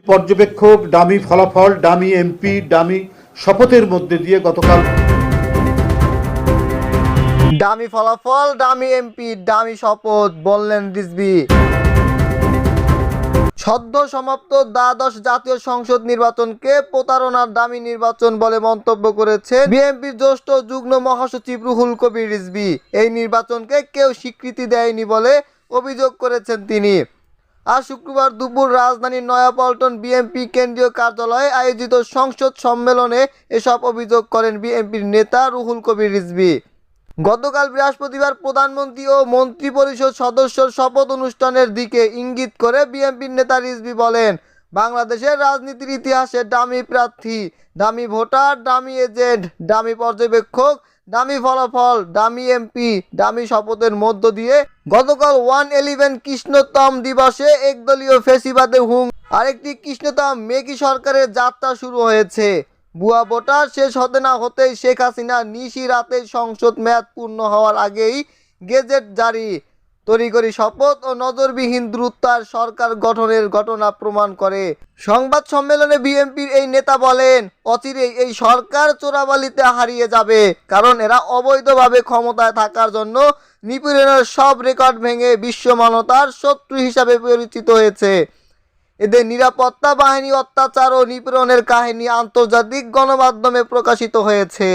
পর্যবেক্ষক, ডামি ফলাফল, dummy MP, dummy শপথের মধ্যে দিয়ে গতকাল ডামি ফলাফল, ডামি এমপি, ডামি শপথ বললেন রিজভী। সদ্য সমাপ্ত দ্বাদশ জাতীয় সংসদ নির্বাচনকে প্রতারণার ডামি নির্বাচন বলে মন্তব্য করেছে বিএনপির জ্যেষ্ঠ যুগ্ম মহাসচিব রুহুল কবির রিজভী। এই নির্বাচনকে কেউ স্বীকৃতি দেয়নি বলে অভিযোগ করেছেন তিনি। আজ শুক্রবার দুপুর রাজধানীর নয়াপল্টন বিএনপি কেন্দ্রীয় কার্যালয়ে আয়োজিত সংসদ সম্মেলনে এসব অভিযোগ করেন বিএনপির নেতা রুহুল কবির রিজভী। গতকাল বৃহস্পতিবার প্রধানমন্ত্রী ও মন্ত্রিপরিষদ সদস্যর শপথ অনুষ্ঠানের দিকে ইঙ্গিত করে বিএনপির নেতা রিজভী বলেন, বাংলাদেশের রাজনীতির ইতিহাসে ডামি প্রার্থী, dummy voter, dummy agent, dummy পর্যবেক্ষক, ডামি ফলাফল, ডামি এমপি, ডামি শপথের মধ্য দিয়ে গতকাল 111 কৃষ্ণতম দিবসে একদলীয় ফ্যাসিবাদের হুং আরেকটি কৃষ্ণতম মেকি সরকারের যাত্রা শুরু হয়েছে। ভুয়া ভোটার শেষ হতে না হতেই শেখ হাসিনা নিশি রাতে সংসদ মেয়াদ পূর্ণ হওয়ার আগেই গেজেট জারি, তড়িঘড়ি শপথ ও নজরবিহীন দ্রুততার সরকার গঠনের ঘটনা প্রমাণ করে। সংবাদ সম্মেলনে বিএনপির এই নেতা বলেন, অচিরেই এই সরকার চোরাবালিতে হারিয়ে যাবে, কারণ এরা অবৈধভাবে ক্ষমতায় থাকার জন্য নিপীড়নের সব রেকর্ড ভেঙে বিশ্বমানতার শত্রু হিসাবে পরিচিত হয়েছে। এদের নিরাপত্তা বাহিনী অত্যাচার ও নিপীড়নের কাহিনী আন্তর্জাতিক গণমাধ্যমে প্রকাশিত হয়েছে।